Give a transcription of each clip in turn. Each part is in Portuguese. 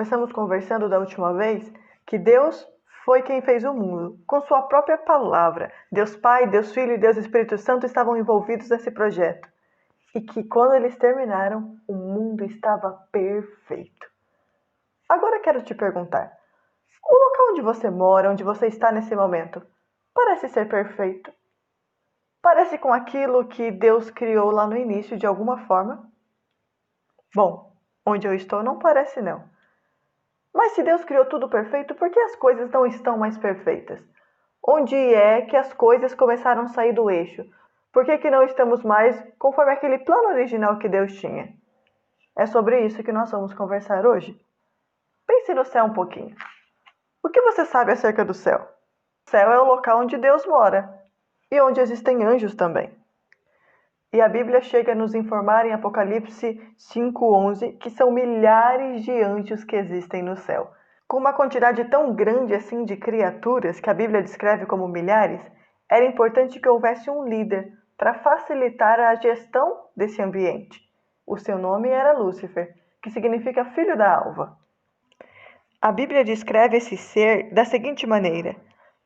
começamos conversando da última vez, que Deus foi quem fez o mundo, com sua própria palavra. Deus Pai, Deus Filho e Deus Espírito Santo estavam envolvidos nesse projeto. E que quando eles terminaram, o mundo estava perfeito. Agora quero te perguntar, o local onde você mora, onde você está nesse momento, parece ser perfeito? Parece com aquilo que Deus criou lá no início de alguma forma? Bom, onde eu estou não parece não. Mas se Deus criou tudo perfeito, por que as coisas não estão mais perfeitas? Onde é que as coisas começaram a sair do eixo? Por que não estamos mais conforme aquele plano original que Deus tinha? É sobre isso que nós vamos conversar hoje. Pense no céu um pouquinho. O que você sabe acerca do céu? O céu é o local onde Deus mora e onde existem anjos também. E a Bíblia chega a nos informar em Apocalipse 5:11 que são milhares de anjos que existem no céu. Com uma quantidade tão grande assim de criaturas que a Bíblia descreve como milhares, era importante que houvesse um líder para facilitar a gestão desse ambiente. O seu nome era Lúcifer, que significa filho da alva. A Bíblia descreve esse ser da seguinte maneira: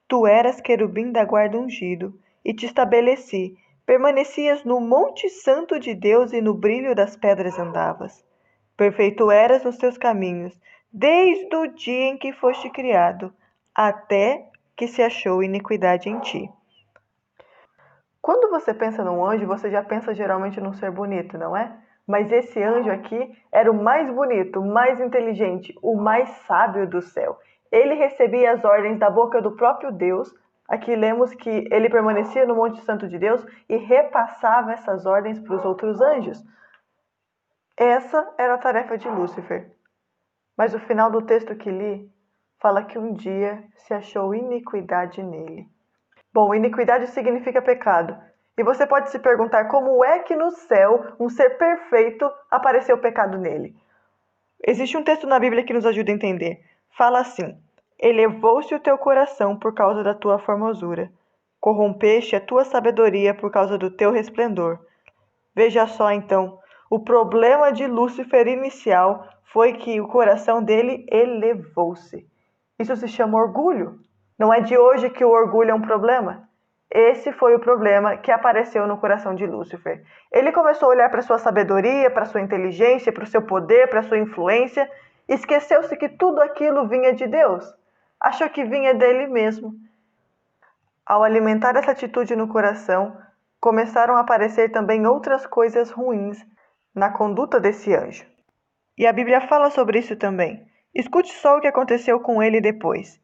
Tu eras querubim da guarda ungido, e te estabeleci. Permanecias no monte santo de Deus e no brilho das pedras andavas. Perfeito eras nos teus caminhos, desde o dia em que foste criado, até que se achou iniquidade em ti. Quando você pensa num anjo, você já pensa geralmente num ser bonito, não é? Mas esse anjo aqui era o mais bonito, o mais inteligente, o mais sábio do céu. Ele recebia as ordens da boca do próprio Deus. Aqui lemos que ele permanecia no Monte Santo de Deus e repassava essas ordens para os outros anjos. Essa era a tarefa de Lúcifer. Mas o final do texto que li fala que um dia se achou iniquidade nele. Bom, iniquidade significa pecado. E você pode se perguntar como é que no céu um ser perfeito apareceu pecado nele. Existe um texto na Bíblia que nos ajuda a entender. Fala assim: Elevou-se o teu coração por causa da tua formosura. Corrompeste a tua sabedoria por causa do teu resplendor. Veja só então, o problema de Lúcifer inicial foi que o coração dele elevou-se. Isso se chama orgulho. Não é de hoje que o orgulho é um problema. Esse foi o problema que apareceu no coração de Lúcifer. Ele começou a olhar para sua sabedoria, para sua inteligência, para o seu poder, para sua influência, e esqueceu-se que tudo aquilo vinha de Deus. Achou que vinha dele mesmo. Ao alimentar essa atitude no coração, começaram a aparecer também outras coisas ruins na conduta desse anjo. E a Bíblia fala sobre isso também. Escute só o que aconteceu com ele depois.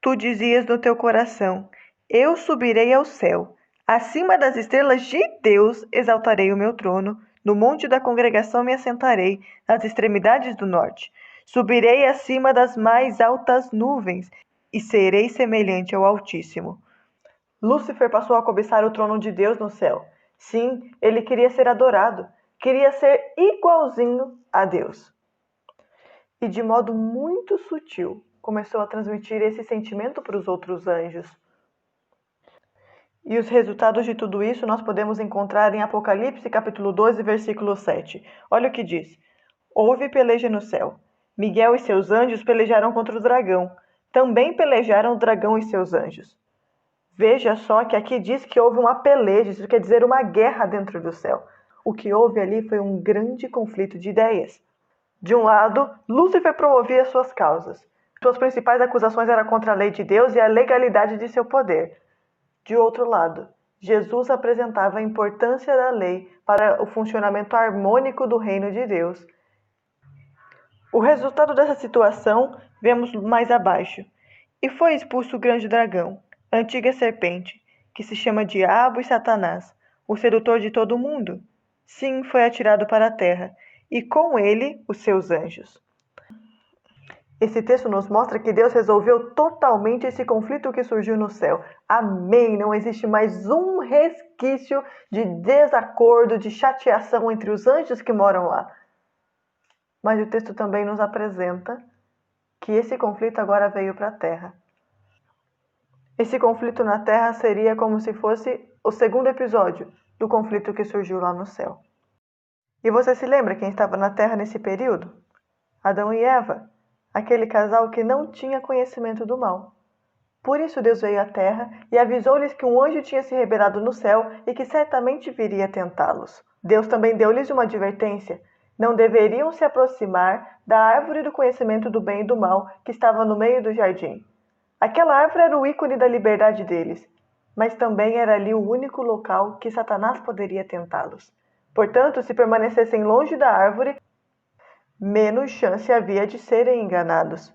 Tu dizias no teu coração: Eu subirei ao céu, acima das estrelas de Deus exaltarei o meu trono, no monte da congregação me assentarei, nas extremidades do norte. Subirei acima das mais altas nuvens e serei semelhante ao Altíssimo. Lúcifer passou a cobiçar o trono de Deus no céu. Sim, ele queria ser adorado, queria ser igualzinho a Deus. E de modo muito sutil, começou a transmitir esse sentimento para os outros anjos. E os resultados de tudo isso nós podemos encontrar em Apocalipse capítulo 12, versículo 7. Olha o que diz: Houve peleja no céu. Miguel e seus anjos pelejaram contra o dragão. Também pelejaram o dragão e seus anjos. Veja só que aqui diz que houve uma peleja, isso quer dizer uma guerra dentro do céu. O que houve ali foi um grande conflito de ideias. De um lado, Lúcifer promovia suas causas. Suas principais acusações eram contra a lei de Deus e a legalidade de seu poder. De outro lado, Jesus apresentava a importância da lei para o funcionamento harmônico do reino de Deus. O resultado dessa situação vemos mais abaixo. E foi expulso o grande dragão, a antiga serpente, que se chama Diabo e Satanás, o sedutor de todo o mundo. Sim, foi atirado para a terra, e com ele os seus anjos. Esse texto nos mostra que Deus resolveu totalmente esse conflito que surgiu no céu. Amém! Não existe mais um resquício de desacordo, de chateação entre os anjos que moram lá. Mas o texto também nos apresenta que esse conflito agora veio para a terra. Esse conflito na terra seria como se fosse o segundo episódio do conflito que surgiu lá no céu. E você se lembra quem estava na terra nesse período? Adão e Eva. aquele casal que não tinha conhecimento do mal. Por isso Deus veio à terra e avisou-lhes que um anjo tinha se revelado no céu e que certamente viria tentá-los. Deus também deu-lhes uma advertência: não deveriam se aproximar da árvore do conhecimento do bem e do mal que estava no meio do jardim. Aquela árvore era o ícone da liberdade deles, mas também era ali o único local que Satanás poderia tentá-los. Portanto, se permanecessem longe da árvore, menos chance havia de serem enganados.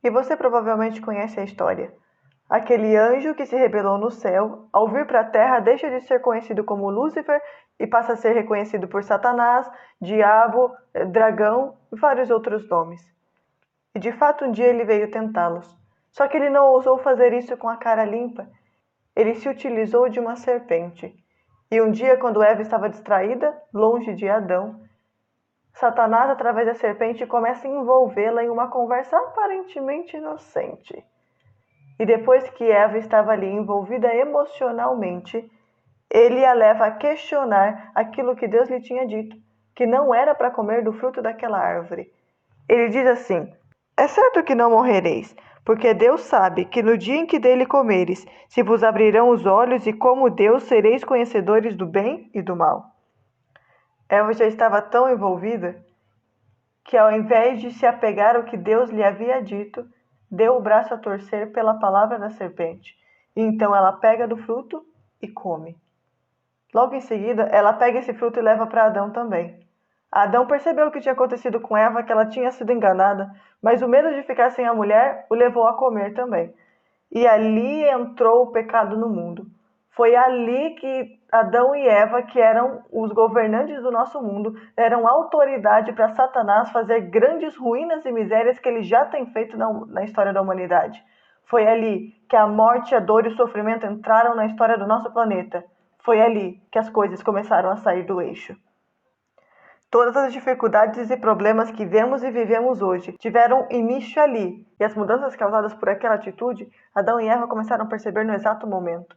E você provavelmente conhece a história. Aquele anjo que se rebelou no céu, ao vir para a terra, deixa de ser conhecido como Lúcifer e passa a ser reconhecido por Satanás, Diabo, Dragão e vários outros nomes. E de fato um dia ele veio tentá-los. Só que ele não ousou fazer isso com a cara limpa. Ele se utilizou de uma serpente. E um dia, quando Eva estava distraída, longe de Adão, Satanás, através da serpente, começa a envolvê-la em uma conversa aparentemente inocente. E depois que Eva estava ali envolvida emocionalmente, ele a leva a questionar aquilo que Deus lhe tinha dito, que não era para comer do fruto daquela árvore. Ele diz assim: é certo que não morrereis, porque Deus sabe que no dia em que dele comeres, se vos abrirão os olhos e como Deus sereis conhecedores do bem e do mal. Eva já estava tão envolvida que, ao invés de se apegar ao que Deus lhe havia dito, deu o braço a torcer pela palavra da serpente. E então ela pega do fruto e come. Logo em seguida, ela pega esse fruto e leva para Adão também. Adão percebeu o que tinha acontecido com Eva, que ela tinha sido enganada, mas o medo de ficar sem a mulher o levou a comer também. E ali entrou o pecado no mundo. Foi ali que Adão e Eva, que eram os governantes do nosso mundo, deram autoridade para Satanás fazer grandes ruínas e misérias que ele já tem feito na história da humanidade. Foi ali que a morte, a dor e o sofrimento entraram na história do nosso planeta. Foi ali que as coisas começaram a sair do eixo. Todas as dificuldades e problemas que vemos e vivemos hoje tiveram início ali, e as mudanças causadas por aquela atitude, Adão e Eva começaram a perceber no exato momento.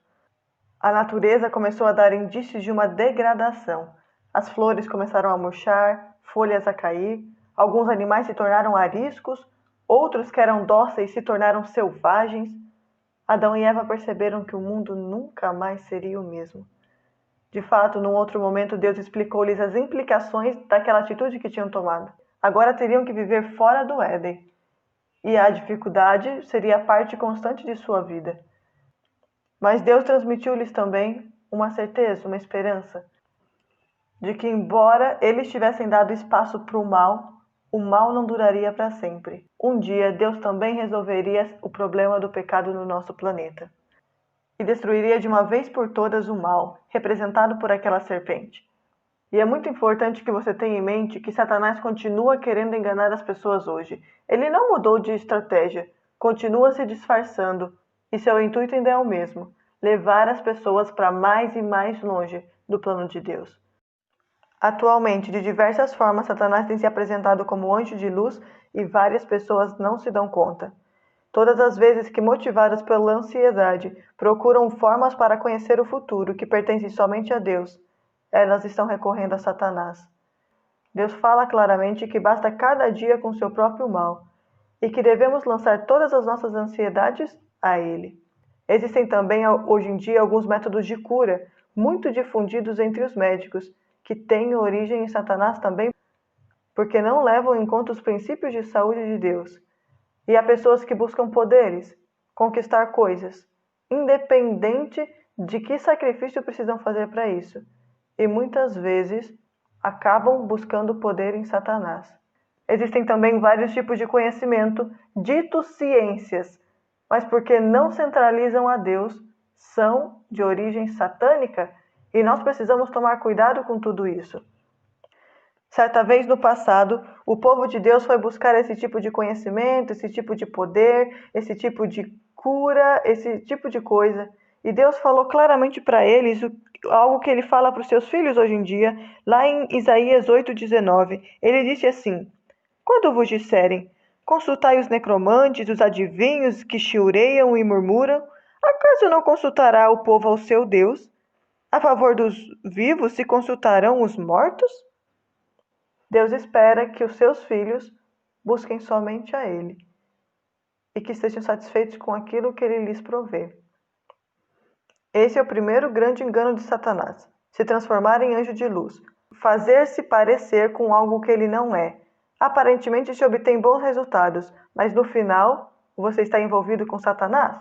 A natureza começou a dar indícios de uma degradação. As flores começaram a murchar, folhas a cair, alguns animais se tornaram ariscos, outros que eram dóceis se tornaram selvagens. Adão e Eva perceberam que o mundo nunca mais seria o mesmo. De fato, num outro momento, Deus explicou-lhes as implicações daquela atitude que tinham tomado. Agora teriam que viver fora do Éden, e a dificuldade seria a parte constante de sua vida. Mas Deus transmitiu-lhes também uma certeza, uma esperança, de que embora eles tivessem dado espaço para o mal não duraria para sempre. Um dia, Deus também resolveria o problema do pecado no nosso planeta e destruiria de uma vez por todas o mal, representado por aquela serpente. E é muito importante que você tenha em mente que Satanás continua querendo enganar as pessoas hoje. Ele não mudou de estratégia, continua se disfarçando, e seu intuito ainda é o mesmo: levar as pessoas para mais e mais longe do plano de Deus. Atualmente, de diversas formas, Satanás tem se apresentado como anjo de luz e várias pessoas não se dão conta. Todas as vezes que, motivadas pela ansiedade, procuram formas para conhecer o futuro que pertence somente a Deus, elas estão recorrendo a Satanás. Deus fala claramente que basta cada dia com seu próprio mal e que devemos lançar todas as nossas ansiedades a Ele. Existem também, hoje em dia, alguns métodos de cura, muito difundidos entre os médicos, que têm origem em Satanás também, porque não levam em conta os princípios de saúde de Deus. E há pessoas que buscam poderes, conquistar coisas, independente de que sacrifício precisam fazer para isso. E muitas vezes acabam buscando poder em Satanás. Existem também vários tipos de conhecimento, ditos ciências, mas porque não centralizam a Deus, são de origem satânica e nós precisamos tomar cuidado com tudo isso. Certa vez no passado, o povo de Deus foi buscar esse tipo de conhecimento, esse tipo de poder, esse tipo de cura, esse tipo de coisa. E Deus falou claramente para eles algo que ele fala para os seus filhos hoje em dia, lá em Isaías 8,19. Ele disse assim: quando vos disserem, consultai os necromantes, os adivinhos que chiureiam e murmuram, acaso não consultará o povo ao seu Deus? A favor dos vivos se consultarão os mortos? Deus espera que os seus filhos busquem somente a Ele e que estejam satisfeitos com aquilo que Ele lhes provê. Esse é o primeiro grande engano de Satanás: se transformar em anjo de luz, fazer-se parecer com algo que ele não é. Aparentemente se obtém bons resultados, mas no final você está envolvido com Satanás?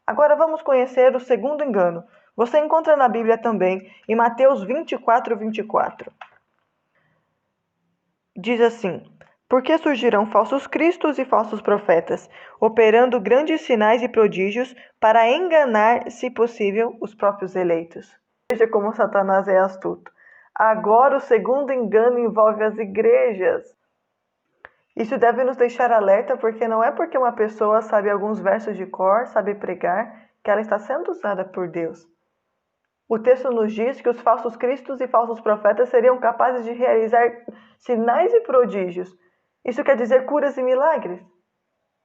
Agora vamos conhecer o segundo engano. Você encontra na Bíblia também, em Mateus 24:24. Diz assim: porque surgirão falsos cristos e falsos profetas, operando grandes sinais e prodígios para enganar, se possível, os próprios eleitos. Veja como Satanás é astuto. Agora o segundo engano envolve as igrejas. Isso deve nos deixar alerta, porque não é porque uma pessoa sabe alguns versos de cor, sabe pregar, que ela está sendo usada por Deus. O texto nos diz que os falsos cristos e falsos profetas seriam capazes de realizar sinais e prodígios. Isso quer dizer curas e milagres.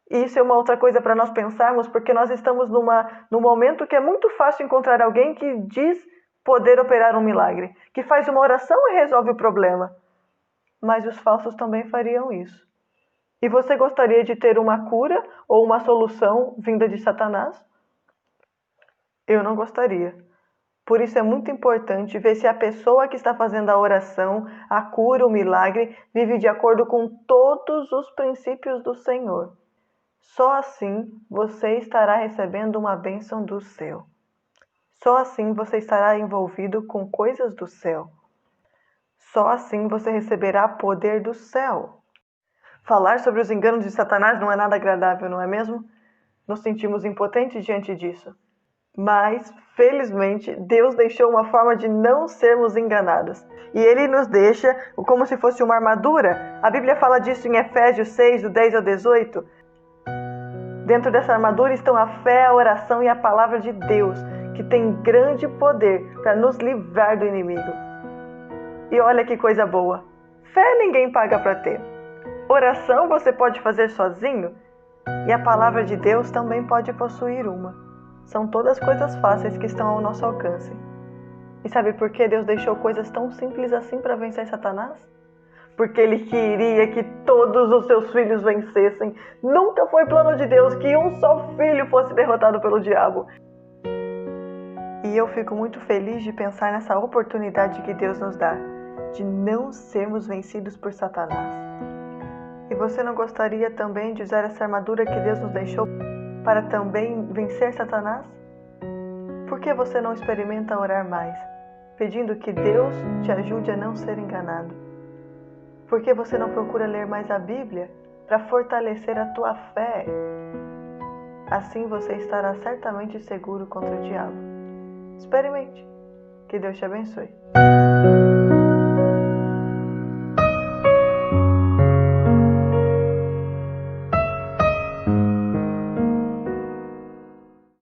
E isso é uma outra coisa para nós pensarmos, porque nós estamos num momento que é muito fácil encontrar alguém que diz poder operar um milagre, que faz uma oração e resolve o problema. Mas os falsos também fariam isso. E você gostaria de ter uma cura ou uma solução vinda de Satanás? Eu não gostaria. Por isso é muito importante ver se a pessoa que está fazendo a oração, a cura, o milagre, vive de acordo com todos os princípios do Senhor. Só assim você estará recebendo uma bênção do céu. Só assim você estará envolvido com coisas do céu. Só assim você receberá poder do céu. Falar sobre os enganos de Satanás não é nada agradável, não é mesmo? Nos sentimos impotentes diante disso. Mas, felizmente, Deus deixou uma forma de não sermos enganados. E Ele nos deixa como se fosse uma armadura. A Bíblia fala disso em Efésios 6, do 10 ao 18. Dentro dessa armadura estão a fé, a oração e a palavra de Deus, que tem grande poder para nos livrar do inimigo. E olha que coisa boa. Fé ninguém paga para ter. Oração você pode fazer sozinho. E a palavra de Deus também pode possuir uma. São todas coisas fáceis que estão ao nosso alcance. E sabe por que Deus deixou coisas tão simples assim para vencer Satanás? Porque Ele queria que todos os seus filhos vencessem. Nunca foi plano de Deus que um só filho fosse derrotado pelo diabo. E eu fico muito feliz de pensar nessa oportunidade que Deus nos dá, de não sermos vencidos por Satanás. E você não gostaria também de usar essa armadura que Deus nos deixou para também vencer Satanás? Por que você não experimenta orar mais, pedindo que Deus te ajude a não ser enganado? Por que você não procura ler mais a Bíblia para fortalecer a tua fé? Assim você estará certamente seguro contra o diabo. Experimente. Que Deus te abençoe.